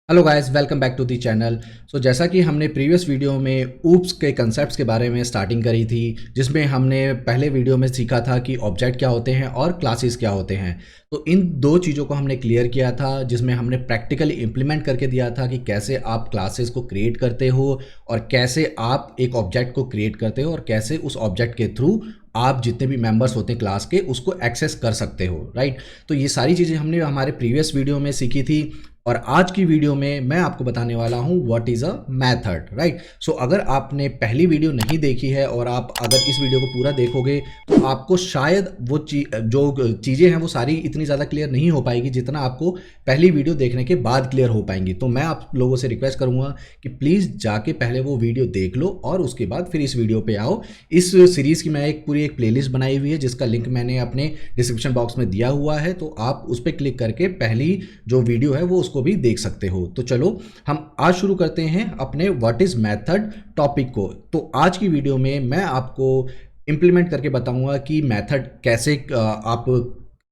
Hello guys, welcome back to the channel. जैसा कि हमने प्रीवियस वीडियो में ऊप्स के कंसेप्ट्स के बारे में स्टार्टिंग करी थी, जिसमें हमने पहले वीडियो में सीखा था कि ऑब्जेक्ट क्या होते हैं और क्लासेस क्या होते हैं। तो इन दो चीज़ों को हमने क्लियर किया था, जिसमें हमने प्रैक्टिकली इम्प्लीमेंट करके दिया था कि कैसे आप क्लासेस को क्रिएट करते हो और कैसे आप एक ऑब्जेक्ट को क्रिएट करते हो और कैसे उस ऑब्जेक्ट के थ्रू आप जितने भी मेंबर्स होते हैं क्लास के उसको एक्सेस कर सकते हो, राइट। तो ये सारी चीज़ें हमने हमारे प्रीवियस वीडियो में सीखी थी और आज की वीडियो में मैं आपको बताने वाला हूं what is a method, right. अगर आपने पहली वीडियो नहीं देखी है और आप अगर इस वीडियो को पूरा देखोगे तो आपको शायद वो जो चीज़ें हैं वो सारी इतनी ज़्यादा क्लियर नहीं हो पाएगी जितना आपको पहली वीडियो देखने के बाद क्लियर हो पाएंगी। तो मैं आप लोगों से रिक्वेस्ट करूंगा कि प्लीज़ जाके पहले वो वीडियो देख लो और उसके बाद फिर इस वीडियो पे आओ। इस सीरीज़ की मैं एक पूरी प्लेलिस्ट बनाई हुई है जिसका लिंक मैंने अपने डिस्क्रिप्शन बॉक्स में दिया हुआ है, तो आप उस पर क्लिक करके पहली जो वीडियो है वो उसको भी देख सकते हो। तो चलो हम आज शुरू करते हैं अपने व्हाट इज मेथड टॉपिक को। तो आज की वीडियो में मैं आपको इंप्लीमेंट करके बताऊंगा कि मेथड कैसे आप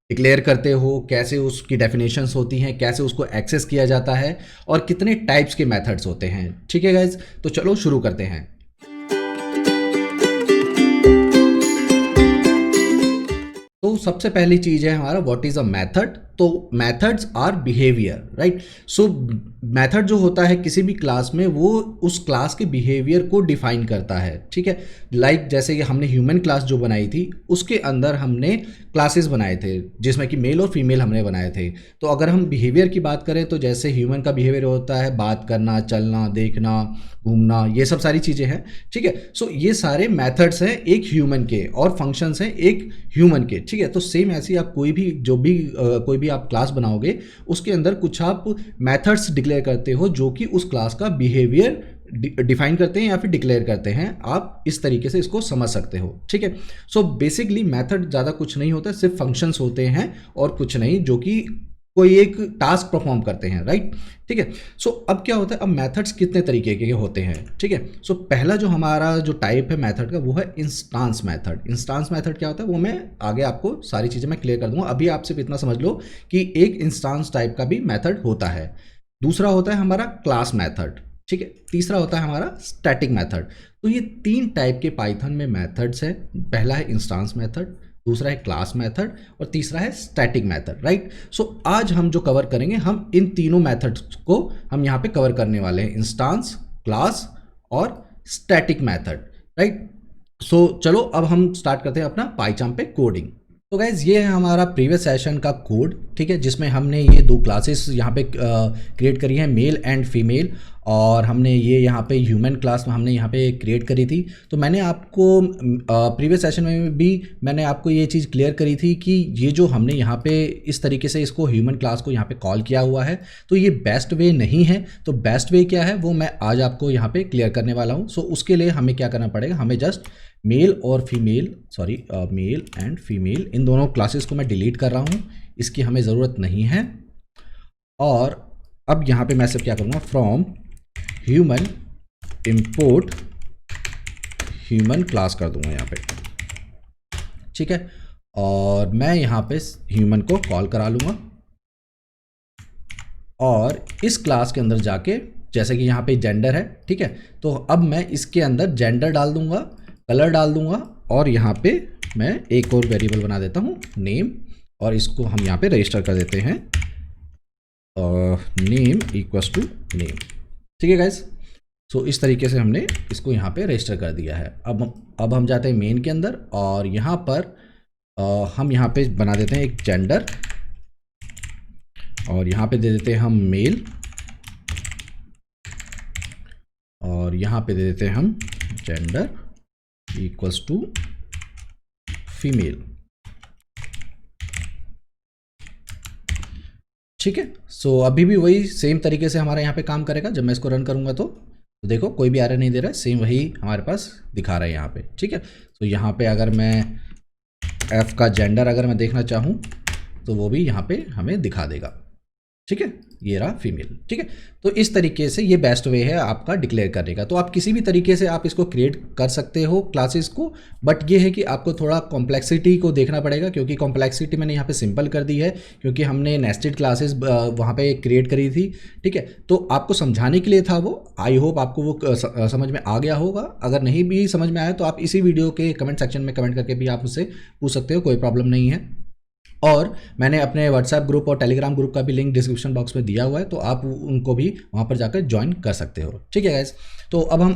डिक्लेयर करते हो, कैसे उसकी डेफिनेशंस होती हैं, कैसे उसको एक्सेस किया जाता है और कितने टाइप्स के मेथड्स होते हैं। ठीक है गाइज, तो चलो शुरू करते हैं। तो सबसे पहली चीज है हमारा व्हाट इज अ मेथड। तो methods are behaviour, right. Method जो होता है किसी भी क्लास में वो उस क्लास के बिहेवियर को डिफाइन करता है, ठीक है। जैसे कि हमने ह्यूमन क्लास जो बनाई थी उसके अंदर हमने क्लासेस बनाए थे जिसमें कि मेल और फीमेल हमने बनाए थे। तो अगर हम बिहेवियर की बात करें तो जैसे ह्यूमन का बिहेवियर होता है बात करना, चलना, देखना, घूमना, ये सब सारी चीज़ें हैं, ठीक है। ये सारे मेथड्स हैं एक ह्यूमन के और फंक्शंस हैं एक ह्यूमन के, ठीक है। तो सेम ऐसे ही आप कोई भी आप क्लास बनाओगे उसके अंदर कुछ आप मेथड्स डिक्लेयर करते हो जो कि उस क्लास का बिहेवियर डिफाइन करते हैं या फिर डिक्लेयर करते हैं। आप इस तरीके से इसको समझ सकते हो, ठीक है। बेसिकली मेथड ज़्यादा कुछ नहीं होता, सिर्फ फंक्शंस होते हैं और कुछ नहीं, जो कि कोई एक टास्क परफॉर्म करते हैं, राइट। ठीक है। अब क्या होता है, अब मेथड्स कितने तरीके के होते हैं, ठीक है। पहला जो हमारा जो टाइप है मेथड का वो है इंस्टांस मेथड। इंस्टांस मेथड क्या होता है वो मैं आगे आपको सारी चीज़ें मैं क्लियर कर दूंगा। अभी आप सिर्फ इतना समझ लो कि एक इंस्टांस टाइप का भी मेथड होता है। दूसरा होता है हमारा क्लास मेथड, ठीक है। तीसरा होता है हमारा स्टैटिक मेथड। तो ये तीन टाइप के पाइथन में मेथड्स हैं। पहला है इंस्टांस मेथड, दूसरा है क्लास मेथड और तीसरा है स्टैटिक मेथड, राइट। आज हम जो कवर करेंगे हम इन तीनों मेथड्स को हम यहाँ पे कवर करने वाले हैं, इंस्टांस, क्लास और स्टैटिक मेथड, राइट। चलो अब हम स्टार्ट करते हैं अपना पाइचाम पे कोडिंग। तो गाइज ये है हमारा प्रीवियस सेशन का कोड, ठीक है, जिसमें हमने ये दो क्लासेस यहाँ पे क्रिएट करी हैं, मेल एंड फीमेल। और हमने ये यहाँ पे ह्यूमन क्लास में हमने यहाँ पे क्रिएट करी थी। तो मैंने आपको प्रीवियस सेशन में भी मैंने आपको ये चीज़ क्लियर करी थी कि ये जो हमने यहाँ पे इस तरीके से इसको ह्यूमन क्लास को यहाँ पे कॉल किया हुआ है तो ये बेस्ट वे नहीं है। तो बेस्ट वे क्या है वो मैं आज आपको यहाँ पे क्लियर करने वाला हूँ। उसके लिए हमें क्या करना पड़ेगा, हमें जस्ट मेल और फीमेल मेल एंड फीमेल इन दोनों क्लासेस को मैं डिलीट कर रहा हूँ, इसकी हमें ज़रूरत नहीं है। और अब यहाँ पे मैं सिर्फ क्या करूँगा, from human import human class कर दूंगा यहाँ पे, ठीक है। और मैं यहाँ पे ह्यूमन को कॉल करा लूँगा और इस क्लास के अंदर जाके जैसे कि यहाँ पे जेंडर है, ठीक है। तो अब मैं इसके अंदर जेंडर डाल दूंगा, कलर डाल दूंगा और यहाँ पे मैं एक और वेरिएबल बना देता हूँ नेम, और इसको हम यहाँ पे रजिस्टर कर देते हैं नेम इक्वल्स टू नेम, ठीक है गाइस। इस तरीके से हमने इसको यहाँ पे रजिस्टर कर दिया है। अब हम जाते हैं मेन के अंदर और यहाँ पर हम यहाँ पे बना देते हैं एक जेंडर और यहाँ पे दे देते हैं हम मेल और यहाँ पे दे देते हैं हम जेंडर इक्वल्स टू फीमेल, ठीक है। अभी भी वही सेम तरीके से हमारा यहाँ पे काम करेगा। जब मैं इसको रन करूँगा तो देखो कोई भी एरर नहीं दे रहा है, सेम वही हमारे पास दिखा रहा है यहाँ पे, ठीक है। यहाँ पे अगर मैं f का जेंडर अगर मैं देखना चाहूँ तो वो भी यहाँ पे हमें दिखा देगा, ठीक है, ये रहा फीमेल। ठीक है, तो इस तरीके से ये बेस्ट वे है आपका डिक्लेयर करने का। तो आप किसी भी तरीके से आप इसको क्रिएट कर सकते हो क्लासेस को, बट ये है कि आपको थोड़ा कॉम्प्लेक्सिटी को देखना पड़ेगा, क्योंकि कॉम्प्लेक्सिटी मैंने यहाँ पे सिंपल कर दी है क्योंकि हमने नेस्टेड क्लासेस वहाँ पे क्रिएट करी थी। ठीक है, तो आपको समझाने के लिए था वो। आई होप आपको वो समझ में आ गया होगा। अगर नहीं भी समझ में आया तो आप इसी वीडियो के कमेंट सेक्शन में कमेंट करके भी आप मुझसे पूछ सकते हो, कोई प्रॉब्लम नहीं है। और मैंने अपने व्हाट्सएप ग्रुप और टेलीग्राम ग्रुप का भी लिंक डिस्क्रिप्शन बॉक्स में दिया हुआ है, तो आप उनको भी वहाँ पर जाकर ज्वाइन कर सकते हो। ठीक है गाइस, तो अब हम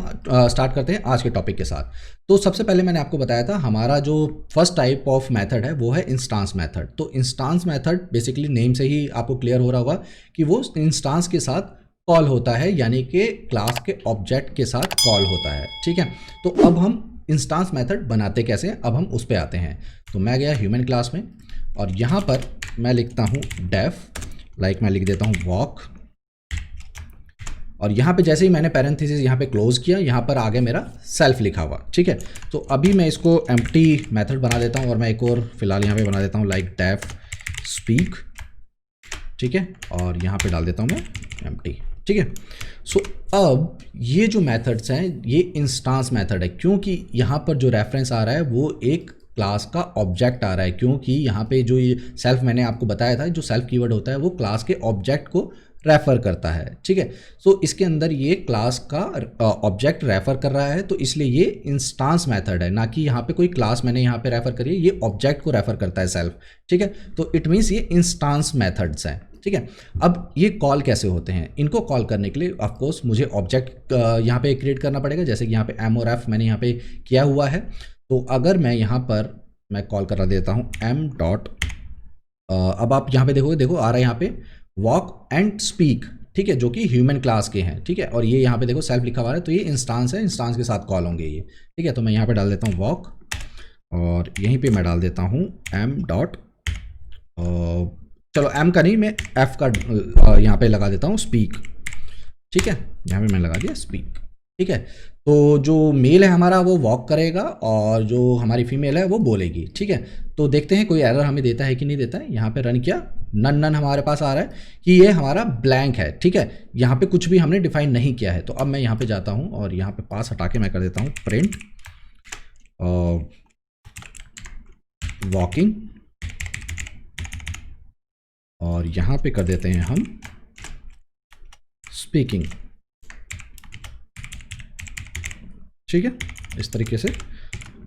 स्टार्ट करते हैं आज के टॉपिक के साथ। तो सबसे पहले मैंने आपको बताया था हमारा जो फर्स्ट टाइप ऑफ मेथड है वो है इंस्टांस मेथड। तो इंस्टांस मेथड बेसिकली नेम से ही आपको क्लियर हो रहा होगा कि वो इंस्टांस के साथ कॉल होता है, यानी कि क्लास के ऑब्जेक्ट के साथ कॉल होता है। ठीक है, तो अब हम इंस्टांस मेथड बनाते कैसे हैं, अब हम उस पर आते हैं। तो मैं गया ह्यूमन क्लास में और यहाँ पर मैं लिखता हूँ डेफ, लाइक मैं लिख देता हूँ वॉक, और यहाँ पे जैसे ही मैंने पैरेंथेसिस यहाँ पे क्लोज किया, यहाँ पर आगे मेरा सेल्फ लिखा हुआ। ठीक है, तो अभी मैं इसको एम्प्टी मेथड बना देता हूँ और मैं एक और फिलहाल यहाँ पे बना देता हूँ लाइक डेफ स्पीक। ठीक है, और यहाँ पे डाल देता हूँ मैं एम्प्टी। ठीक है, सो अब ये जो मेथड्स हैं ये इंस्टांस मेथड है, क्योंकि यहाँ पर जो रेफरेंस आ रहा है वो एक क्लास का ऑब्जेक्ट आ रहा है, क्योंकि यहाँ पे जो ये सेल्फ मैंने आपको बताया था, जो सेल्फ कीवर्ड होता है वो क्लास के ऑब्जेक्ट को रेफर करता है। ठीक है, सो इसके अंदर ये क्लास का ऑब्जेक्ट रेफर कर रहा है, तो इसलिए ये इंस्टांस मेथड है, ना कि यहाँ पे कोई क्लास मैंने यहाँ पे रेफर करी है, ये ऑब्जेक्ट को रेफर करता है सेल्फ। ठीक है, तो इट मीन्स ये इंस्टांस मेथड्स हैं। ठीक है, अब ये कॉल कैसे होते हैं, इनको कॉल करने के लिए ऑफ कोर्स मुझे ऑब्जेक्ट यहाँ पे क्रिएट करना पड़ेगा, जैसे कि यहाँ पे एम और एफ मैंने यहाँ पे किया हुआ है। तो अगर मैं यहाँ पर मैं कॉल करा देता हूँ एम डॉट, अब आप यहाँ पे देखोगे, देखो आ रहा है यहाँ पे वॉक एंड स्पीक। ठीक है, जो कि ह्यूमन क्लास के हैं। ठीक है, और ये यहाँ पे देखो सेल्फ लिखा हुआ है, तो ये इंस्टांस है, इंस्टांस के साथ कॉल होंगे ये। ठीक है, तो मैं यहाँ पे डाल देता हूँ वॉक और यहीं पे मैं डाल देता हूँ एम डॉट, चलो एम का नहीं, मैं एफ का यहाँ पे लगा देता हूँ स्पीक। ठीक है, यहाँ पे मैं लगा दिया स्पीक। ठीक है, तो जो मेल है हमारा वो वॉक करेगा और जो हमारी फीमेल है वो बोलेगी। ठीक है, तो देखते हैं कोई एरर हमें देता है कि नहीं देता है। यहाँ पे रन किया, नन नन हमारे पास आ रहा है कि ये हमारा ब्लैंक है। ठीक है, यहाँ पे कुछ भी हमने डिफाइन नहीं किया है। तो अब मैं यहाँ पे जाता हूँ और यहाँ पे पास हटा के मैं कर देता हूँ प्रिंट वॉकिंग, और यहाँ पे कर देते हैं हम स्पीकिंग। ठीक है, इस तरीके से,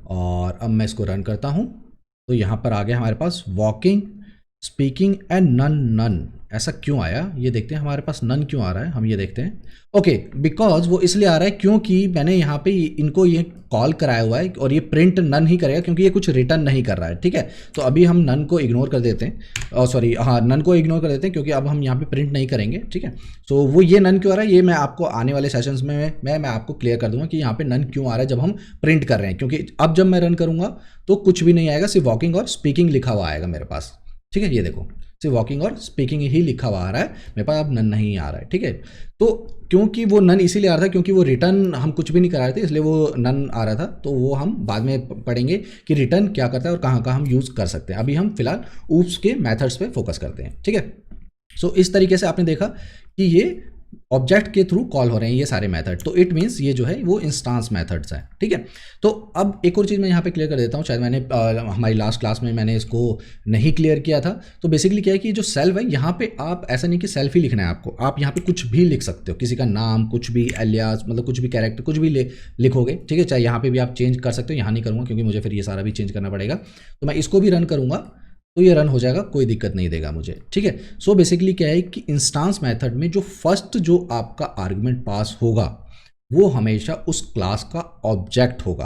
और अब मैं इसको रन करता हूँ तो यहाँ पर आ गया हमारे पास walking, speaking and none none. ऐसा क्यों आया ये देखते हैं, हमारे पास नन क्यों आ रहा है, हम ये देखते हैं। ओके, बिकॉज वो इसलिए आ रहा है क्योंकि मैंने यहाँ पे इनको ये कॉल कराया हुआ है और ये प्रिंट नन ही करेगा क्योंकि ये कुछ रिटर्न नहीं कर रहा है। ठीक है, तो अभी हम नन को इग्नोर कर देते हैं, सॉरी हाँ नन को इग्नोर कर देते हैं क्योंकि अब हम यहाँ पे प्रिंट नहीं करेंगे। ठीक है, सो वो ये नन क्यों आ रहा है ये मैं आपको आने वाले सेशंस में मैं आपको क्लियर कर दूंगा कि यहाँ पे नन क्यों आ रहा है जब हम प्रिंट कर रहे हैं, क्योंकि अब जब मैं रन करूँगा तो कुछ भी नहीं आएगा, सिर्फ वॉकिंग और स्पीकिंग लिखा हुआ आएगा मेरे पास। ठीक है, ये देखो सिर्फ वॉकिंग और स्पीकिंग ही लिखा हुआ आ रहा है मेरे पास, अब नन नहीं आ रहा है। ठीक है, तो क्योंकि वो नन इसीलिए आ रहा था क्योंकि वो रिटर्न हम कुछ भी नहीं करा रहे थे, इसलिए वो नन आ रहा था। तो वो हम बाद में पढ़ेंगे कि रिटर्न क्या करता है और कहाँ कहाँ हम यूज़ कर सकते हैं। अभी हम फिलहाल ऊप्स के मेथड्स पे फोकस करते हैं। ठीक है, सो इस तरीके से आपने देखा कि ये ऑब्जेक्ट के थ्रू कॉल हो रहे हैं ये सारे मेथड, तो इट मीन्स ये जो है वो इंस्टांस मेथड्स हैं। ठीक है, तो अब एक और चीज़ मैं यहाँ पे क्लियर कर देता हूँ, शायद मैंने हमारी लास्ट क्लास में मैंने इसको नहीं क्लियर किया था। तो बेसिकली क्या है कि जो सेल्फ है यहाँ पे आप ऐसा नहीं कि सेल्फ ही लिखना है आपको, आप यहाँ पे कुछ भी लिख सकते हो, किसी का नाम, कुछ भी एलियास, मतलब कुछ भी कैरेक्टर कुछ भी लिखोगे। ठीक है, चाहे यहाँ पे भी आप चेंज कर सकते हो, यहाँ नहीं करूँगा क्योंकि मुझे फिर ये सारा भी चेंज करना पड़ेगा। तो मैं इसको भी रन करूँगा तो ये रन हो जाएगा, कोई दिक्कत नहीं देगा मुझे। ठीक है, सो बेसिकली क्या है कि इंस्टांस मेथड में जो फर्स्ट जो आपका आर्गुमेंट पास होगा वो हमेशा उस क्लास का ऑब्जेक्ट होगा।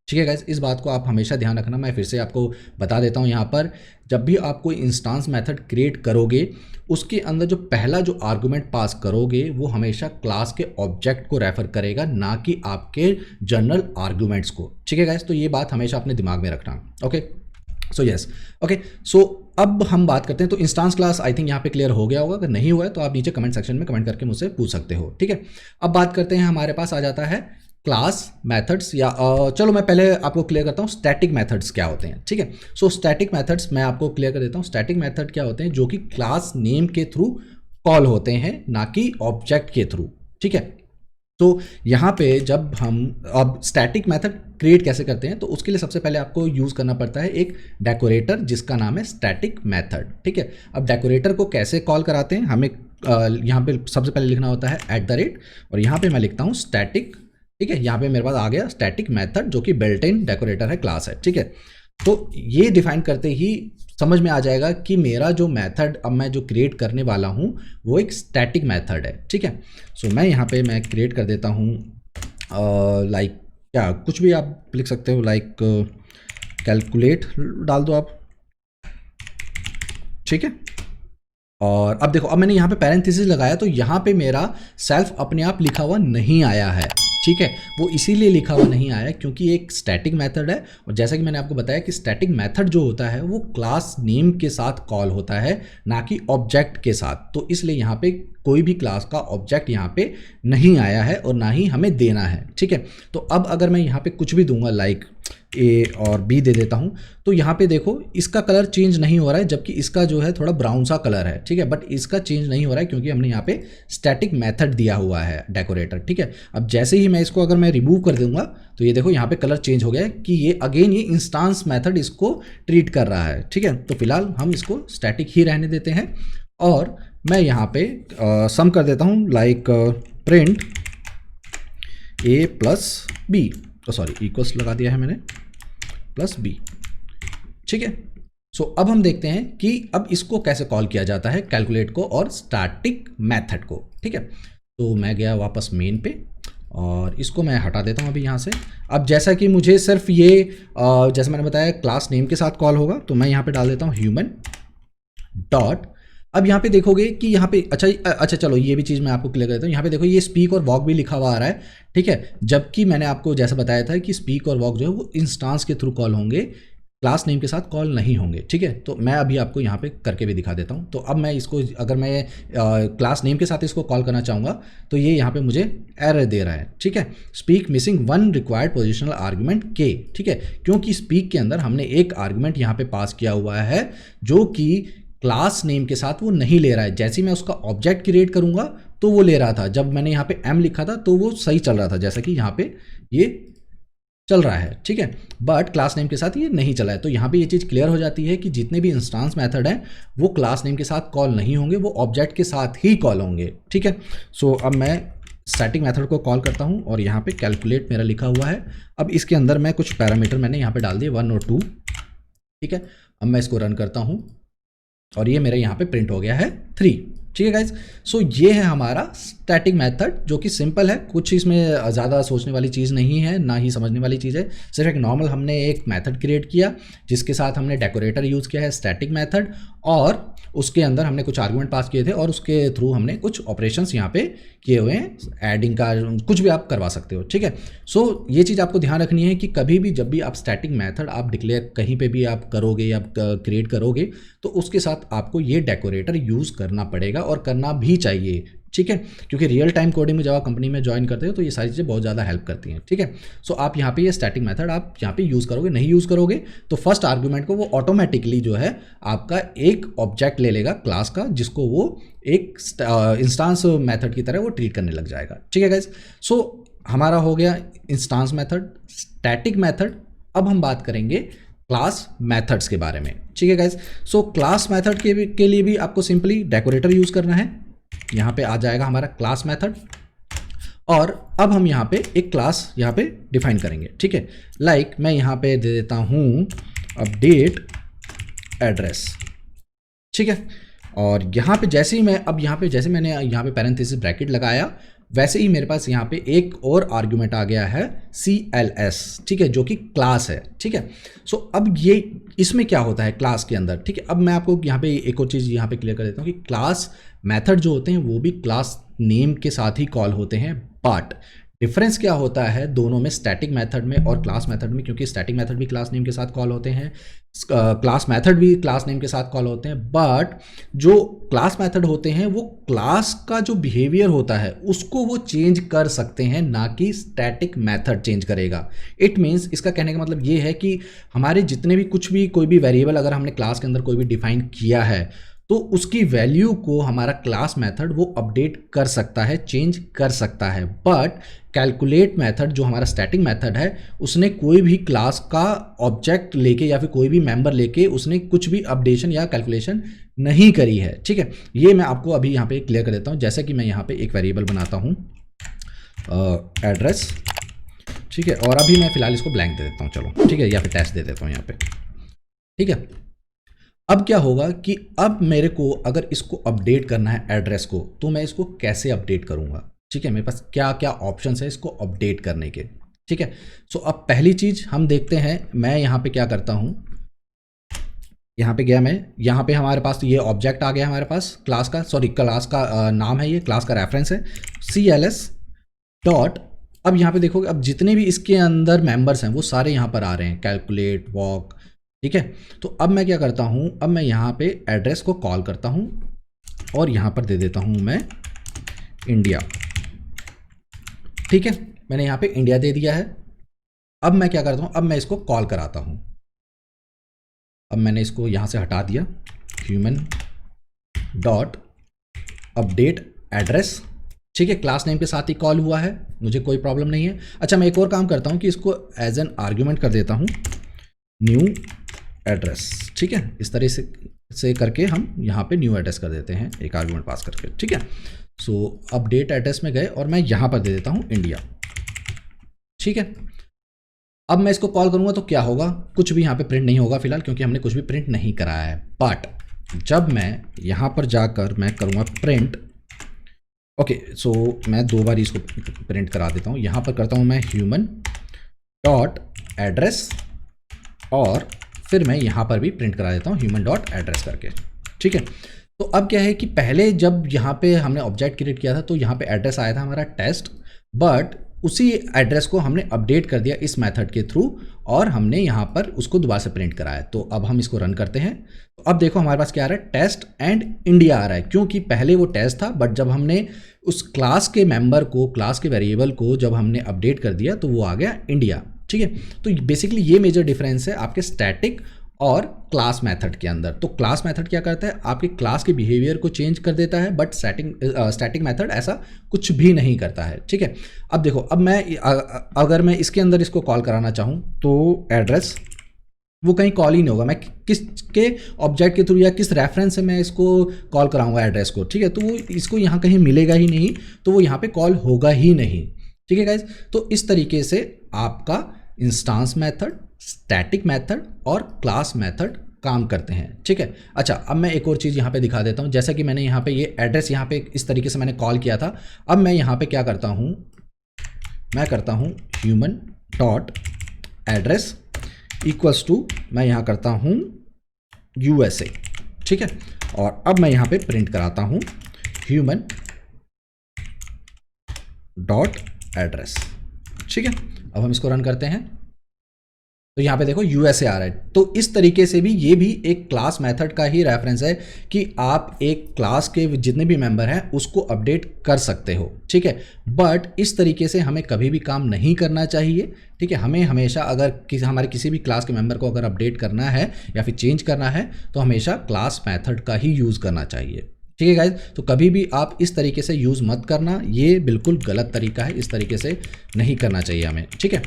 ठीक है गाइस, इस बात को आप हमेशा ध्यान रखना। मैं फिर से आपको बता देता हूँ, यहाँ पर जब भी आप कोई इंस्टांस मेथड क्रिएट करोगे उसके अंदर जो पहला जो आर्गुमेंट पास करोगे वो हमेशा क्लास के ऑब्जेक्ट को रेफर करेगा, ना कि आपके जनरल आर्गुमेंट्स को। ठीक है गाइस, तो ये बात हमेशा अपने दिमाग में रखना। ओके, सो यस, ओके, सो अब हम बात करते हैं। तो इंस्टांस क्लास आई थिंक यहाँ पे क्लियर हो गया होगा, अगर नहीं हुआ है तो आप नीचे कमेंट सेक्शन में कमेंट करके मुझसे पूछ सकते हो। ठीक है, अब बात करते हैं, हमारे पास आ जाता है क्लास मेथड्स, या चलो मैं पहले आपको क्लियर करता हूँ स्टैटिक मेथड्स क्या होते हैं। ठीक है, सो स्टैटिक मेथड्स मैं आपको क्लियर कर देता हूँ। स्टैटिक मेथड क्या होते हैं, जो कि क्लास नेम के थ्रू कॉल होते हैं, ना कि ऑब्जेक्ट के थ्रू। ठीक है, तो यहाँ पे जब हम अब स्टैटिक मेथड क्रिएट कैसे करते हैं, तो उसके लिए सबसे पहले आपको यूज़ करना पड़ता है एक डेकोरेटर जिसका नाम है स्टैटिक मेथड। ठीक है, अब डेकोरेटर को कैसे कॉल कराते हैं, हमें यहाँ पे सबसे पहले लिखना होता है @ और यहाँ पे मैं लिखता हूँ स्टैटिक। ठीक है, यहाँ पे मेरे पास आ गया स्टैटिक मेथड जो कि बिल्ट इन डेकोरेटर है, क्लास है। ठीक है, तो ये डिफाइन करते ही समझ में आ जाएगा कि मेरा जो मेथड अब मैं जो क्रिएट करने वाला हूँ वो एक स्टैटिक मेथड है। ठीक है, सो मैं यहाँ पे मैं क्रिएट कर देता हूँ लाइक क्या कुछ भी आप लिख सकते हो, लाइक कैलकुलेट डाल दो आप। ठीक है, और अब देखो, अब मैंने यहाँ पे पैरेंथेसिस लगाया तो यहाँ पे मेरा सेल्फ अपने आप लिखा हुआ नहीं आया है। ठीक है, वो इसीलिए लिखा हुआ नहीं आया क्योंकि एक स्टैटिक मेथड है, और जैसा कि मैंने आपको बताया कि स्टैटिक मेथड जो होता है वो क्लास नेम के साथ कॉल होता है, ना कि ऑब्जेक्ट के साथ। तो इसलिए यहाँ पे कोई भी क्लास का ऑब्जेक्ट यहाँ पे नहीं आया है और ना ही हमें देना है। ठीक है, तो अब अगर मैं यहाँ पे कुछ भी दूंगा लाइक ए और बी दे देता हूँ, तो यहाँ पे देखो इसका कलर चेंज नहीं हो रहा है, जबकि इसका जो है थोड़ा ब्राउन सा कलर है। ठीक है, बट इसका चेंज नहीं हो रहा है क्योंकि हमने यहाँ पे स्टैटिक मेथड दिया हुआ है डेकोरेटर। ठीक है, अब जैसे ही मैं इसको अगर मैं रिमूव कर दूंगा तो ये देखो यहाँ पे कलर चेंज हो गया है कि ये अगेन ये इंस्टांस मेथड इसको ट्रीट कर रहा है। ठीक है, तो फिलहाल हम इसको स्टैटिक ही रहने देते हैं और मैं यहाँ पे सम कर देता हूँ लाइक प्रिंट ए प्लस बी, तो सॉरी इक्वल्स लगा दिया है मैंने, प्लस बी। ठीक है, सो अब हम देखते हैं कि अब इसको कैसे कॉल किया जाता है, कैलकुलेट को और स्टैटिक मेथड को। ठीक है, तो मैं गया वापस मेन पे और इसको मैं हटा देता हूँ अभी यहाँ से। अब जैसा कि मुझे सिर्फ ये जैसे मैंने बताया क्लास नेम के साथ कॉल होगा, तो मैं यहाँ पे डाल देता हूँ ह्यूमन डॉट। अब यहाँ पे देखोगे कि यहाँ पे अच्छा चलो ये भी चीज़ मैं आपको क्लियर कर देता हूँ। यहाँ पे देखो ये स्पीक और वॉक भी लिखा हुआ आ रहा है। ठीक है, जबकि मैंने आपको जैसा बताया था कि स्पीक और वॉक जो है वो इंस्टांस के थ्रू कॉल होंगे, क्लास नेम के साथ कॉल नहीं होंगे। ठीक है, तो मैं अभी आपको यहाँ पे करके भी दिखा देता हूँ। तो अब मैं इसको अगर मैं क्लास नेम के साथ इसको कॉल करना चाहूँगा तो ये यहाँ पे मुझे एरर दे रहा है। ठीक है, speak missing one required positional argument के। ठीक है, क्योंकि स्पीक के अंदर हमने एक आर्गूमेंट यहाँ पे पास किया हुआ है जो कि क्लास नेम के साथ वो नहीं ले रहा है। जैसे ही मैं उसका ऑब्जेक्ट क्रिएट करूँगा तो वो ले रहा था, जब मैंने यहाँ पे m लिखा था तो वो सही चल रहा था, जैसा कि यहाँ पे ये चल रहा है। ठीक है, बट क्लास नेम के साथ ये नहीं चला है। तो यहाँ पे ये चीज़ क्लियर हो जाती है कि जितने भी इंस्टांस मेथड हैं वो क्लास नेम के साथ कॉल नहीं होंगे, वो ऑब्जेक्ट के साथ ही कॉल होंगे। ठीक है, सो अब मैं स्टैटिक मेथड को कॉल करता हूँ और यहाँ पे कैलकुलेट मेरा लिखा हुआ है। अब इसके अंदर मैं कुछ पैरामीटर मैंने यहाँ पे डाल दिए 1 और 2। ठीक है, अब मैं इसको रन करता हूँ और ये मेरे यहाँ पे प्रिंट हो गया है 3। ठीक है गाइज, सो ये है हमारा स्टैटिक मेथड जो कि सिंपल है, कुछ इसमें ज़्यादा सोचने वाली चीज़ नहीं है, ना ही समझने वाली चीज़ है। सिर्फ एक नॉर्मल हमने एक मेथड क्रिएट किया जिसके साथ हमने डेकोरेटर यूज़ किया है स्टैटिक मेथड, और उसके अंदर हमने कुछ आर्गुमेंट पास किए थे और उसके थ्रू हमने कुछ ऑपरेशंस यहाँ पे किए हुए हैं, एडिंग का कुछ भी आप करवा सकते हो। ठीक है, सो ये चीज़ आपको ध्यान रखनी है कि कभी भी जब भी आप स्टैटिक मेथड आप डिक्लेयर कहीं पे भी आप करोगे या क्रिएट करोगे तो उसके साथ आपको ये डेकोरेटर यूज़ करना पड़ेगा और करना भी चाहिए। ठीक है, क्योंकि रियल टाइम कोडिंग में जब आप कंपनी में ज्वाइन करते हो तो ये सारी चीज़ें बहुत ज़्यादा हेल्प करती हैं। ठीक है, सो आप यहाँ पे ये स्टैटिक मेथड आप यहाँ पे यूज़ करोगे, नहीं यूज़ करोगे तो फर्स्ट आर्गुमेंट को वो ऑटोमेटिकली जो है आपका एक ऑब्जेक्ट ले लेगा क्लास का, जिसको वो एक इंस्टांस मेथड की तरह वो ट्रीट करने लग जाएगा। ठीक है गाइज, सो हमारा हो गया इंस्टांस मेथड, स्टैटिक मेथड। अब हम बात करेंगे क्लास मेथड्स के बारे में। ठीक है गाइज, सो क्लास मेथड के लिए भी आपको सिंपली डेकोरेटर यूज़ करना है। यहाँ पे आ जाएगा हमारा क्लास मेथड और अब हम यहाँ पे एक क्लास यहाँ पे डिफाइन करेंगे। ठीक है, लाइक मैं यहाँ पे दे देता हूँ अपडेट एड्रेस। ठीक है, और यहाँ पे जैसे ही मैं अब यहाँ पे जैसे मैंने यहाँ पे पैरेंथेसिस ब्रैकेट लगाया वैसे ही मेरे पास यहाँ पे एक और आर्गुमेंट आ गया है CLS। ठीक है, जो कि क्लास है। ठीक है, सो अब ये इसमें क्या होता है क्लास के अंदर। ठीक है, अब मैं आपको यहाँ पे एक और चीज़ यहाँ पे क्लियर कर देता हूँ कि क्लास मेथड जो होते हैं वो भी क्लास नेम के साथ ही कॉल होते हैं, बट डिफरेंस क्या होता है दोनों में, स्टैटिक मेथड में और क्लास मेथड में, क्योंकि स्टैटिक मेथड भी क्लास नेम के साथ कॉल होते हैं, क्लास मेथड भी क्लास नेम के साथ कॉल होते हैं, बट जो क्लास मेथड होते हैं वो क्लास का जो बिहेवियर होता है उसको वो चेंज कर सकते हैं, ना कि स्टैटिक मेथड चेंज करेगा। इट मीन्स इसका कहने का मतलब ये है कि हमारे जितने भी कुछ भी कोई भी वेरिएबल अगर हमने क्लास के अंदर कोई भी डिफाइन किया है तो उसकी वैल्यू को हमारा क्लास मेथड वो अपडेट कर सकता है, चेंज कर सकता है। बट कैलकुलेट मेथड जो हमारा स्टैटिक मेथड है, उसने कोई भी क्लास का ऑब्जेक्ट लेके या फिर कोई भी मेंबर लेके उसने कुछ भी अपडेशन या कैलकुलेशन नहीं करी है। ठीक है, ये मैं आपको अभी यहाँ पे क्लियर कर देता हूँ। जैसे कि मैं यहाँ पे एक वेरिएबल बनाता हूँ एड्रेस, ठीक है, और अभी मैं फिलहाल इसको ब्लैंक दे देता हूँ, चलो ठीक है, या फिर टेस्ट दे देता हूँ यहाँ पे। ठीक है, अब क्या होगा कि अब मेरे को अगर इसको अपडेट करना है एड्रेस को, तो मैं इसको कैसे अपडेट करूँगा। ठीक है, मेरे पास क्या क्या ऑप्शन है इसको अपडेट करने के। ठीक है, सो अब पहली चीज़ हम देखते हैं, मैं यहाँ पे क्या करता हूँ, यहाँ पे गया मैं, यहाँ पे हमारे पास ये ऑब्जेक्ट आ गया हमारे पास क्लास का, सॉरी क्लास का नाम है, ये क्लास का रेफरेंस है CLS डॉट। अब यहाँ पे देखोगे, अब जितने भी इसके अंदर मेंबर्स हैं वो सारे यहाँ पर आ रहे हैं, कैलकुलेट, वॉक। ठीक है, तो अब मैं क्या करता हूँ, अब मैं यहाँ पे एड्रेस को कॉल करता हूँ और यहाँ पर दे देता हूँ मैं इंडिया। ठीक है, मैंने यहाँ पे इंडिया दे दिया है। अब मैं क्या करता हूँ, अब मैं इसको कॉल कराता हूँ। अब मैंने इसको यहाँ से हटा दिया, ह्यूमन डॉट अपडेट एड्रेस। ठीक है, क्लास नेम के साथ ही कॉल हुआ है, मुझे कोई प्रॉब्लम नहीं है। अच्छा, मैं एक और काम करता हूँ कि इसको एज एन आर्ग्यूमेंट कर देता हूँ न्यू एड्रेस। ठीक है, इस तरह से करके हम यहाँ पे न्यू एड्रेस कर देते हैं एक आर्ग्यूमेंट पास करके। ठीक है, सो अपडेट एड्रेस में गए और मैं यहाँ पर दे देता हूँ इंडिया। ठीक है, अब मैं इसको कॉल करूँगा तो क्या होगा, कुछ भी यहाँ पे प्रिंट नहीं होगा फिलहाल, क्योंकि हमने कुछ भी प्रिंट नहीं कराया है। बट जब मैं यहाँ पर जाकर मैं करूँगा प्रिंट, ओके, सो मैं दो बार इसको प्रिंट करा देता हूँ। यहाँ पर करता हूँ मैं ह्यूमन डॉट एड्रेस और फिर मैं यहाँ पर भी प्रिंट करा देता हूँ ह्यूमन डॉट एड्रेस करके। ठीक है, तो अब क्या है कि पहले जब यहाँ पे हमने ऑब्जेक्ट क्रिएट किया था तो यहाँ पे एड्रेस आया था हमारा टेस्ट, बट उसी एड्रेस को हमने अपडेट कर दिया इस मेथड के थ्रू और हमने यहाँ पर उसको दोबारा से प्रिंट कराया। तो अब हम इसको रन करते हैं, तो अब देखो हमारे पास क्या आ रहा है, टेस्ट एंड इंडिया आ रहा है, क्योंकि पहले वो टेस्ट था, बट जब हमने उस क्लास के मेंबर को, क्लास के वेरिएबल को जब हमने अपडेट कर दिया तो वो आ गया इंडिया। ठीक है, तो बेसिकली ये मेजर डिफरेंस है आपके स्टैटिक और क्लास मेथड के अंदर। तो क्लास मेथड क्या करता है, आपके क्लास के बिहेवियर को चेंज कर देता है, बट स्टैटिक मेथड ऐसा कुछ भी नहीं करता है। ठीक है, अब देखो, अब मैं अगर मैं इसके अंदर इसको कॉल कराना चाहूँ तो एड्रेस वो कहीं कॉल ही नहीं होगा, मैं किसके ऑब्जेक्ट के थ्रू या किस रेफरेंस से मैं इसको कॉल कराऊंगा एड्रेस को। ठीक है, तो वो इसको यहाँ कहीं मिलेगा ही नहीं, तो वो यहाँ पे कॉल होगा ही नहीं। ठीक है गाइज, तो इस तरीके से आपका इंस्टांस मेथड, स्टैटिक मेथड और क्लास मेथड काम करते हैं। ठीक है, अच्छा, अब मैं एक और चीज़ यहाँ पे दिखा देता हूँ। जैसा कि मैंने यहाँ पे ये एड्रेस यहाँ पे इस तरीके से मैंने कॉल किया था। अब मैं यहाँ पे क्या करता हूँ, मैं करता हूँ human dot address equals to, मैं यहाँ करता हूँ USA। ठीक है, और अब मैं यहाँ पे प्रिंट कराता हूँ ह्यूमन डॉट एड्रेस। ठीक है, अब हम इसको रन करते हैं तो यहाँ पे देखो USA आ रहा है। तो इस तरीके से भी ये भी एक क्लास मेथड का ही रेफरेंस है कि आप एक क्लास के जितने भी मेंबर हैं उसको अपडेट कर सकते हो। ठीक है, बट इस तरीके से हमें कभी भी काम नहीं करना चाहिए। ठीक है, हमें हमेशा अगर हमारे किसी भी क्लास के मेंबर को अगर अपडेट करना है या फिर चेंज करना है तो हमेशा क्लास मेथड का ही यूज़ करना चाहिए। ठीक है गाइज, तो कभी भी आप इस तरीके से यूज़ मत करना, ये बिल्कुल गलत तरीका है, इस तरीके से नहीं करना चाहिए हमें। ठीक है,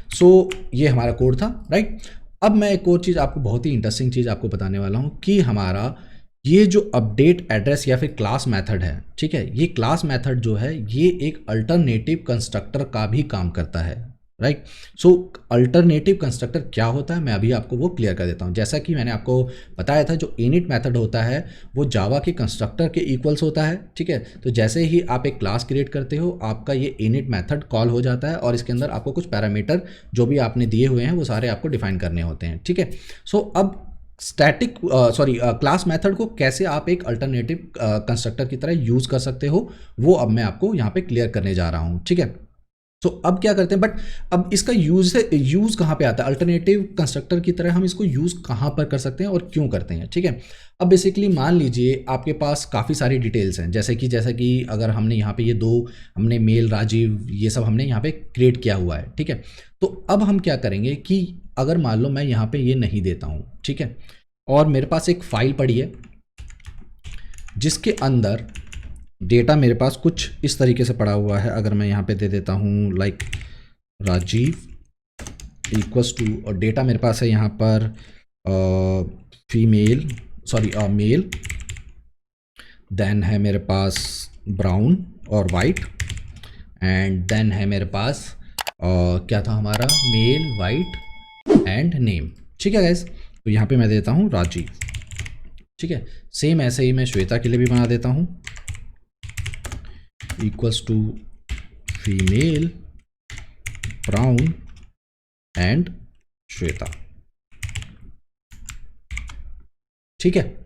सो ये हमारा कोड था, राइट। अब मैं एक और चीज़ आपको, बहुत ही इंटरेस्टिंग चीज़ आपको बताने वाला हूँ कि हमारा ये जो अपडेट एड्रेस या फिर क्लास मेथड है, ठीक है, ये क्लास मेथड जो है ये एक अल्टरनेटिव कंस्ट्रक्टर का भी काम करता है, राइट। सो अल्टरनेटिव कंस्ट्रक्टर क्या होता है मैं अभी आपको वो क्लियर कर देता हूँ। जैसा कि मैंने आपको बताया था, जो इनिट मेथड होता है वो जावा के कंस्ट्रक्टर के इक्वल्स होता है। ठीक है, तो जैसे ही आप एक क्लास क्रिएट करते हो आपका ये इनिट मेथड कॉल हो जाता है और इसके अंदर आपको कुछ पैरामीटर जो भी आपने दिए हुए हैं वो सारे आपको डिफाइन करने होते हैं। ठीक है, सो अब क्लास मेथड को कैसे आप एक अल्टरनेटिव कंस्ट्रक्टर की तरह यूज़ कर सकते हो वो अब मैं आपको यहाँ पे क्लियर करने जा रहा हूँ। ठीक है, तो अब क्या करते हैं, बट अब इसका यूज़ कहाँ पे आता है, अल्टरनेटिव कंस्ट्रक्टर की तरह हम इसको यूज़ कहाँ पर कर सकते हैं और क्यों करते हैं। ठीक है, अब बेसिकली मान लीजिए आपके पास काफ़ी सारी डिटेल्स हैं, जैसे कि अगर हमने यहाँ पे ये दो, हमने मेल, राजीव, ये सब हमने यहाँ पे क्रिएट किया हुआ है। ठीक है, तो अब हम क्या करेंगे कि अगर मान लो मैं यहाँ पे ये नहीं देता हूँ, ठीक है, और मेरे पास एक फ़ाइल पड़ी है जिसके अंदर डेटा मेरे पास कुछ इस तरीके से पड़ा हुआ है। अगर मैं यहाँ पे दे देता हूँ लाइक राजीव इक्वल्स टू, और डेटा मेरे पास है यहाँ पर फीमेल सॉरी मेल, देन है मेरे पास ब्राउन और वाइट, एंड देन है मेरे पास क्या था हमारा, मेल, वाइट एंड नेम। ठीक है गाइस, तो यहाँ पे मैं देता हूँ राजीव। ठीक है, सेम ऐसे ही मैं श्वेता के लिए भी बना देता हूँ, equals to female, brown and Shweta. ठीक है,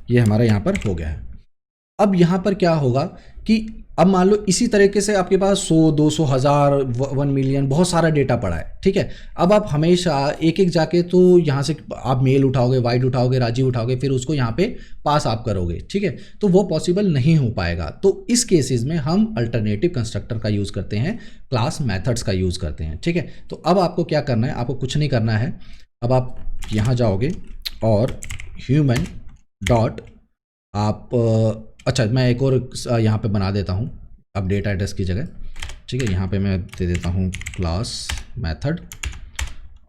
ये हमारा यहाँ पर हो गया है। अब यहाँ पर क्या होगा कि अब मान लो इसी तरीके से आपके पास 100, 200, 1000, 1 मिलियन बहुत सारा डेटा पड़ा है। ठीक है, अब आप हमेशा एक एक जाके तो यहाँ से आप मेल उठाओगे, वाइट उठाओगे, राजीव उठाओगे, फिर उसको यहाँ पे पास आप करोगे। ठीक है, तो वो पॉसिबल नहीं हो पाएगा। तो इस केसेस में हम अल्टरनेटिव कंस्ट्रक्टर का यूज़ करते हैं, क्लास मेथड्स का यूज़ करते हैं। ठीक है, तो अब आपको क्या करना है, आपको कुछ नहीं करना है। अब आप यहाँ जाओगे और ह्यूमन डॉट आप अच्छा, मैं एक और यहाँ पे बना देता हूँ अपडेट एड्रेस की जगह। ठीक है, यहाँ पे मैं दे देता हूँ क्लास मेथड,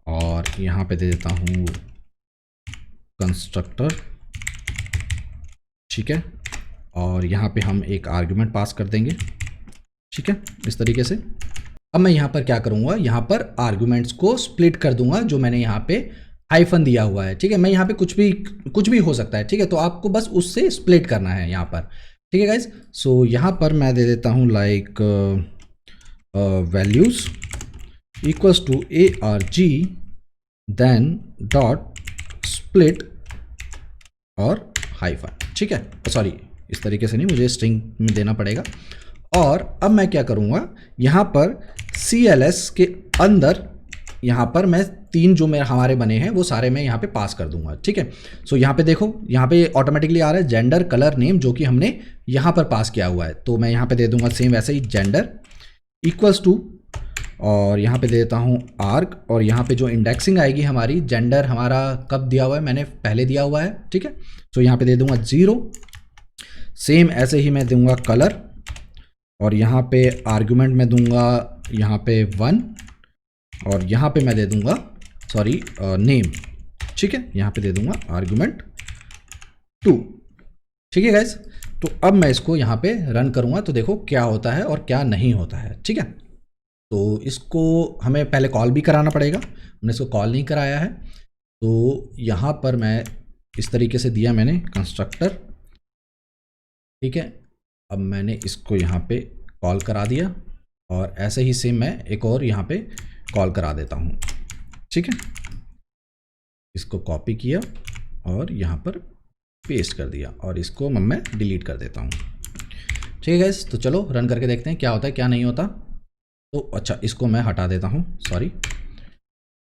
और यहाँ पे दे देता हूँ कंस्ट्रक्टर। ठीक है, और यहाँ पे हम एक आर्गुमेंट पास कर देंगे। ठीक है, इस तरीके से। अब मैं यहाँ पर क्या करूँगा, यहाँ पर आर्गुमेंट्स को स्प्लिट कर दूंगा, जो मैंने यहाँ पे हाइफन दिया हुआ है। ठीक है, मैं यहाँ पे कुछ भी हो सकता है। ठीक है, तो आपको बस उससे स्प्लिट करना है यहाँ पर। ठीक है गाइज, सो यहाँ पर मैं दे देता हूँ like values equals to ARG, then dot split और हाइफन। ठीक है, सॉरी इस तरीके से नहीं, मुझे स्ट्रिंग में देना पड़ेगा। और अब मैं क्या करूँगा, यहाँ पर CLS के अंदर यहाँ पर मैं 3 जो मेरे हमारे बने हैं वो सारे मैं यहाँ पे पास कर दूंगा। ठीक है, सो यहाँ पे देखो, यहाँ पे ऑटोमेटिकली आ रहा है जेंडर, कलर, नेम, जो कि हमने यहाँ पर पास किया हुआ है। तो मैं यहाँ पे दे दूंगा सेम वैसे ही जेंडर इक्वल्स टू, और यहाँ पे दे देता हूँ आर्ग, और यहाँ पे जो इंडेक्सिंग आएगी हमारी, जेंडर हमारा कब दिया हुआ है, मैंने पहले दिया हुआ है। ठीक है, सो यहाँ पे दे दूंगा 0, सेम ऐसे ही मैं दूंगा कलर, और यहाँ पे आर्गुमेंट में दूंगा यहाँ पे 1, और यहाँ पे मैं दे दूंगा सॉरी नेम। ठीक है, यहाँ पे दे दूंगा आर्गुमेंट 2। ठीक है गाइस, तो अब मैं इसको यहाँ पे रन करूँगा तो देखो क्या होता है और क्या नहीं होता है। ठीक है, तो इसको हमें पहले कॉल भी कराना पड़ेगा, हमने इसको कॉल नहीं कराया है। तो यहाँ पर मैं इस तरीके से दिया मैंने कंस्ट्रक्टर। ठीक है, अब मैंने इसको यहाँ पे कॉल करा दिया, और ऐसे ही सेम मैं एक और यहाँ पे कॉल करा देता हूँ। ठीक है, इसको कॉपी किया और यहाँ पर पेस्ट कर दिया, और इसको मैं डिलीट कर देता हूँ। ठीक है गाइस, तो चलो रन करके देखते हैं क्या होता है क्या नहीं होता। तो अच्छा, इसको मैं हटा देता हूँ, सॉरी।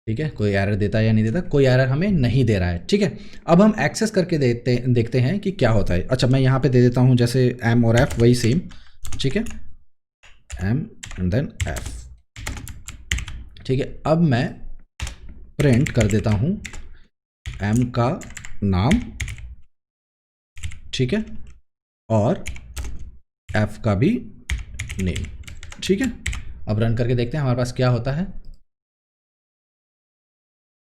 ठीक है, कोई एरर देता है या नहीं देता, कोई एरर हमें नहीं दे रहा है। ठीक है, अब हम एक्सेस करके देखते हैं कि क्या होता है। अच्छा, मैं यहाँ पे दे देता हूँ जैसे M और F, वही सेम। ठीक है, M एंड देन F। ठीक है, अब मैं प्रिंट कर देता हूँ M का नाम, ठीक है, और F का भी नेम। ठीक है, अब रन करके देखते हैं हमारे पास क्या होता है।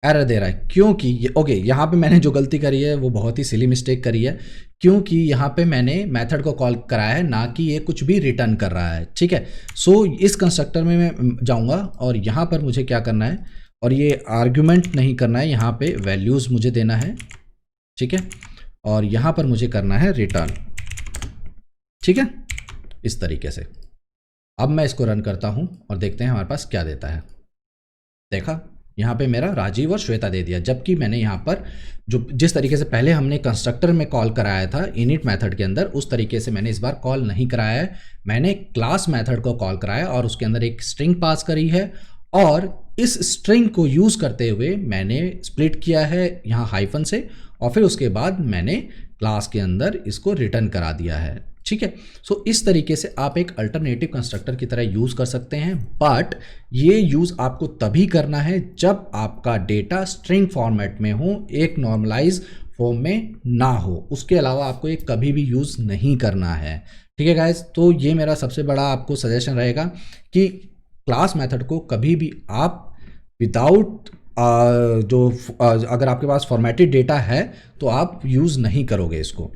एरर दे रहा है क्योंकि ओके, यहाँ पे मैंने जो गलती करी है वो बहुत ही सिली मिस्टेक करी है, क्योंकि यहाँ पे मैंने मेथड को कॉल कराया है, ना कि ये कुछ भी रिटर्न कर रहा है। ठीक है, सो इस कंस्ट्रक्टर में मैं जाऊँगा और यहाँ पर मुझे क्या करना है, और ये आर्ग्यूमेंट नहीं करना है, यहाँ पे वैल्यूज़ मुझे देना है। ठीक है, और यहाँ पर मुझे करना है रिटर्न। ठीक है, इस तरीके से। अब मैं इसको रन करता हूँ और देखते हैं हमारे पास क्या देता है। देखा, यहाँ पे मेरा राजीव और श्वेता दे दिया, जबकि मैंने यहाँ पर जिस तरीके से पहले हमने कंस्ट्रक्टर में कॉल कराया था इनिट मेथड के अंदर, उस तरीके से मैंने इस बार कॉल नहीं कराया है। मैंने क्लास मेथड को कॉल कराया और उसके अंदर एक स्ट्रिंग पास करी है, और इस स्ट्रिंग को यूज़ करते हुए मैंने स्प्लिट किया है यहाँ हाइफन से, और फिर उसके बाद मैंने क्लास के अंदर इसको रिटर्न करा दिया है। ठीक है, सो इस तरीके से आप एक अल्टरनेटिव कंस्ट्रक्टर की तरह यूज़ कर सकते हैं, बट ये यूज़ आपको तभी करना है जब आपका डेटा स्ट्रिंग फॉर्मेट में हो, एक नॉर्मलाइज फॉर्म में ना हो, उसके अलावा आपको ये कभी भी यूज़ नहीं करना है। ठीक है गाइज, तो ये मेरा सबसे बड़ा आपको सजेशन रहेगा कि क्लास मेथड को कभी भी आप विदाउट अगर आपके पास फॉर्मेटेड डेटा है तो आप यूज़ नहीं करोगे इसको।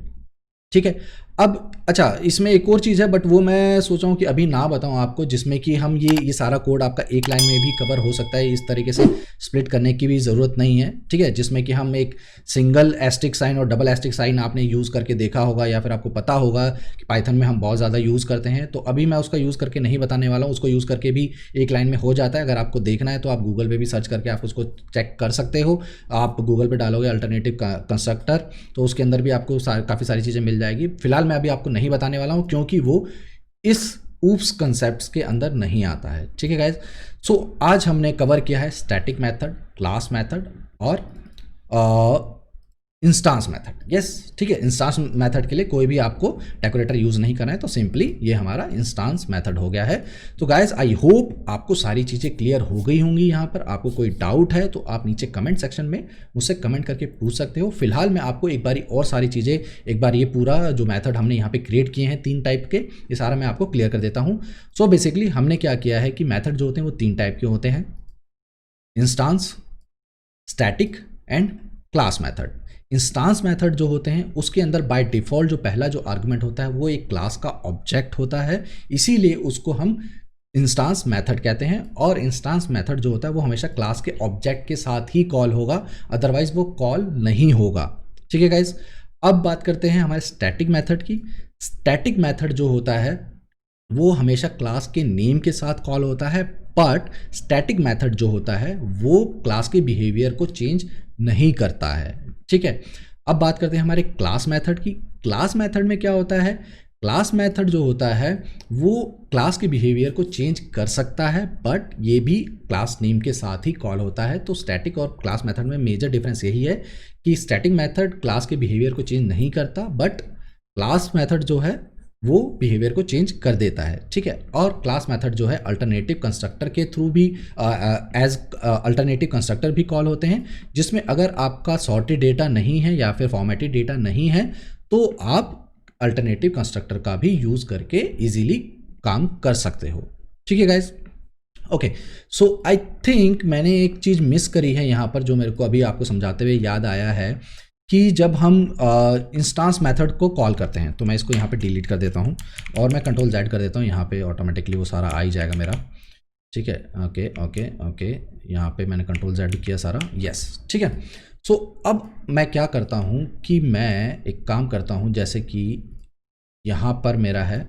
ठीक है, अब अच्छा इसमें एक और चीज़ है, बट वो मैं सोच रहा हूँ कि अभी ना बताऊँ आपको, जिसमें कि हम ये सारा कोड आपका एक लाइन में भी कवर हो सकता है। इस तरीके से स्प्लिट करने की भी ज़रूरत नहीं है। ठीक है, जिसमें कि हम एक सिंगल एस्टिक साइन और डबल एस्टिक साइन आपने यूज़ करके देखा होगा, या फिर आपको पता होगा कि पाइथन में हम बहुत ज़्यादा यूज़ करते हैं। तो अभी मैं उसका यूज़ करके नहीं बताने वाला हूँ, उसको यूज़ करके भी एक लाइन में हो जाता है। अगर आपको देखना है तो आप गूगल पर भी सर्च करके आप उसको चेक कर सकते हो। आप गूगल पर डालोगे अल्टरनेटिव कंस्ट्रक्टर, तो उसके अंदर भी आपको काफ़ी सारी चीज़ें मिल जाएगी। फिलहाल मैं अभी आपको नहीं बताने वाला हूँ क्योंकि वो इस ऊप्स कंसेप्ट्स के अंदर नहीं आता है। ठीक है गाइज, सो आज हमने कवर किया है स्टैटिक मेथड, क्लास मेथड और इंस्टांस मेथड। यस, ठीक है, इंस्टांस मेथड के लिए कोई भी आपको डेकोरेटर यूज़ नहीं करना है, तो सिंपली ये हमारा इंस्टांस मेथड हो गया है। तो गाइज आई होप आपको सारी चीज़ें क्लियर हो गई होंगी। यहाँ पर आपको कोई डाउट है तो आप नीचे कमेंट सेक्शन में मुझसे कमेंट करके पूछ सकते हो। फिलहाल मैं आपको एक बारी और सारी चीज़ें, एक बार ये पूरा जो मेथड हमने यहाँ पे क्रिएट किए हैं 3 टाइप के, ये सारा मैं आपको क्लियर कर देता हूँ। सो बेसिकली हमने क्या किया है कि मेथड जो होते हैं वो 3 टाइप के होते हैं, instance, static and class method. Instance method जो होते हैं उसके अंदर बाय डिफ़ॉल्ट जो पहला जो आर्गुमेंट होता है वो एक क्लास का ऑब्जेक्ट होता है, इसीलिए उसको हम इंस्टांस मेथड कहते हैं। और इंस्टांस मेथड जो होता है वो हमेशा क्लास के ऑब्जेक्ट के साथ ही कॉल होगा, अदरवाइज वो कॉल नहीं होगा। ठीक है गाइज, अब बात करते हैं हमारे स्टैटिक मेथड की। स्टैटिक मेथड जो होता है वो हमेशा क्लास के नेम के साथ कॉल होता है, बट स्टैटिक मेथड जो होता है वो क्लास के बिहेवियर को चेंज नहीं करता है। ठीक है, अब बात करते हैं हमारे क्लास मेथड की। क्लास मेथड में क्या होता है, क्लास मेथड जो होता है वो क्लास के बिहेवियर को चेंज कर सकता है, बट ये भी क्लास नेम के साथ ही कॉल होता है। तो स्टैटिक और क्लास मेथड में मेजर डिफरेंस यही है कि स्टैटिक मेथड क्लास के बिहेवियर को चेंज नहीं करता, बट क्लास मेथड जो है वो बिहेवियर को चेंज कर देता है। ठीक है, और क्लास मेथड जो है अल्टरनेटिव कंस्ट्रक्टर के थ्रू भी एज अल्टरनेटिव कंस्ट्रक्टर भी कॉल होते हैं, जिसमें अगर आपका सॉर्टेड डेटा नहीं है या फिर फॉर्मेटेड डेटा नहीं है तो आप अल्टरनेटिव कंस्ट्रक्टर का भी यूज़ करके इजीली काम कर सकते हो। ठीक है guys, okay, so I think मैंने एक चीज़ मिस करी है यहाँ पर, जो मेरे को अभी आपको समझाते हुए याद आया है कि जब हम इंस्टांस मेथड को कॉल करते हैं, तो मैं इसको यहाँ पे डिलीट कर देता हूँ और मैं कंट्रोल Z कर देता हूँ। यहाँ पे ऑटोमेटिकली वो सारा आ ही जाएगा मेरा। ठीक है, ओके ओके ओके, यहाँ पे मैंने कंट्रोल Z किया सारा, यस। ठीक है, सो अब मैं क्या करता हूँ कि मैं एक काम करता हूँ, जैसे कि यहाँ पर मेरा है,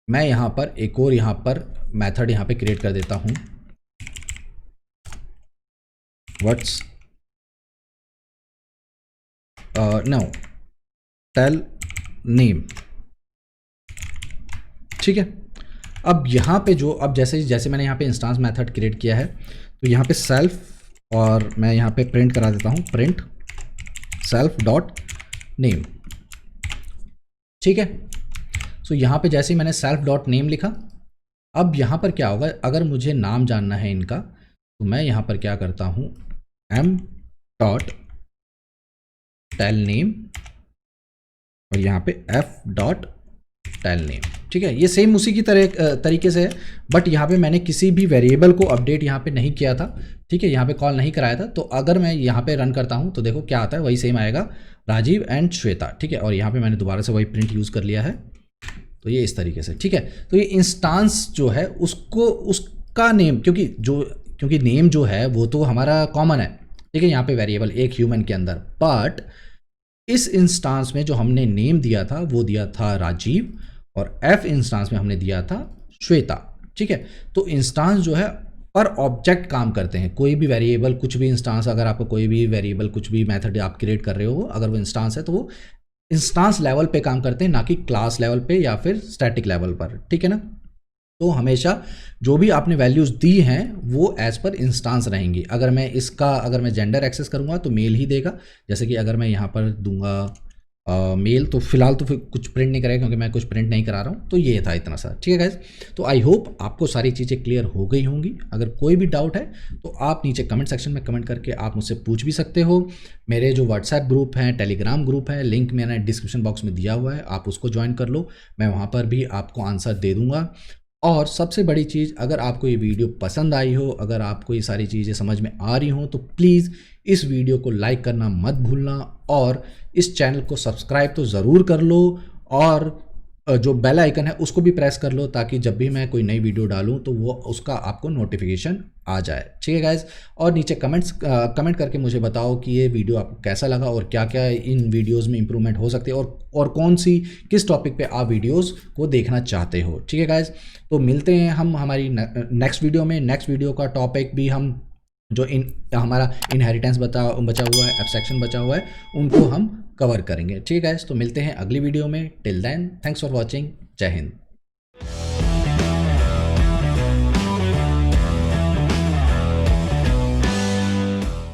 मैं यहाँ पर एक और यहाँ पर मेथड यहाँ पे क्रिएट कर देता हूँ, व्हाट्स नो टेल नेम। ठीक है, अब यहाँ पे जो, अब जैसे मैंने यहाँ पे इंस्टांस मेथड क्रिएट किया है, तो यहाँ पे सेल्फ, और मैं यहाँ पे प्रिंट करा देता हूँ, प्रिंट सेल्फ डॉट नेम। ठीक है, सो यहाँ पे जैसे ही मैंने सेल्फ डॉट नेम लिखा, अब यहाँ पर क्या होगा, अगर मुझे नाम जानना है इनका, तो मैं यहाँ पर क्या करता हूँ, m डॉट टेल नेम और यहाँ पे f डॉट टेल नेम। ठीक है, ये सेम उसी की तरीके से है, बट यहाँ पे मैंने किसी भी वेरिएबल को अपडेट यहाँ पे नहीं किया था। ठीक है, यहाँ पे कॉल नहीं कराया था। तो अगर मैं यहाँ पे रन करता हूँ तो देखो क्या आता है, वही सेम आएगा, राजीव एंड श्वेता। ठीक है, और यहाँ पे मैंने दोबारा से वही प्रिंट यूज़ कर लिया है, तो ये इस तरीके से। ठीक है, तो ये इंस्टांस जो है उसको, उसका नेम, क्योंकि नेम जो है वो तो हमारा कॉमन है। ठीक है, यहाँ पे वेरिएबल एक ह्यूमन के अंदर, बट इस इंस्टांस में जो हमने नेम दिया था वो दिया था राजीव, और एफ इंस्टांस में हमने दिया था श्वेता। ठीक है, तो इंस्टांस जो है पर ऑब्जेक्ट काम करते हैं, कोई भी वेरिएबल, कुछ भी इंस्टांस, अगर आपको कोई भी वेरिएबल, कुछ भी मेथड आप क्रिएट कर रहे हो, अगर वो इंस्टांस है तो वो इंस्टांस लेवल पे काम करते हैं, ना कि क्लास लेवल पे या फिर स्टैटिक लेवल पर। ठीक है ना, तो हमेशा जो भी आपने वैल्यूज़ दी हैं वो एज पर इंस्टांस रहेंगी। अगर मैं जेंडर एक्सेस करूँगा तो मेल ही देगा, जैसे कि अगर मैं यहाँ पर दूंगा मेल। तो फिलहाल तो फिर कुछ प्रिंट नहीं करेगा क्योंकि मैं कुछ प्रिंट नहीं करा रहा हूँ। तो ये था इतना सा, ठीक है गाइज। तो आई होप आपको सारी चीज़ें क्लियर हो गई होंगी। अगर कोई भी डाउट है तो आप नीचे कमेंट सेक्शन में कमेंट करके आप मुझसे पूछ भी सकते हो। मेरे जो व्हाट्सएप ग्रुप हैं, टेलीग्राम ग्रुप है, लिंक मैंने डिस्क्रिप्शन बॉक्स में दिया हुआ है, आप उसको ज्वाइन कर लो। मैं वहाँ पर भी आपको आंसर दे दूँगा। और सबसे बड़ी चीज़, अगर आपको ये वीडियो पसंद आई हो, अगर आपको ये सारी चीज़ें समझ में आ रही हो, तो प्लीज़ इस वीडियो को लाइक करना मत भूलना और इस चैनल को सब्सक्राइब तो ज़रूर कर लो। और जो बेल आइकन है उसको भी प्रेस कर लो ताकि जब भी मैं कोई नई वीडियो डालूं तो वो उसका आपको नोटिफिकेशन आ जाए, ठीक है गाइज। और नीचे कमेंट करके मुझे बताओ कि ये वीडियो आपको कैसा लगा और क्या क्या इन वीडियोस में इंप्रूवमेंट हो सकती है और कौन सी किस टॉपिक पे आप वीडियोस को देखना चाहते हो, ठीक है गाइज। तो मिलते हैं हम हमारी नेक्स्ट वीडियो में। नेक्स्ट वीडियो का टॉपिक भी हम जो हमारा इनहेरिटेंस बचा हुआ है, एब्स्ट्रैक्शन बचा हुआ है, उनको हम कवर करेंगे, ठीक है। तो मिलते हैं अगली वीडियो में। Till then, thanks for watching. जय हिंद।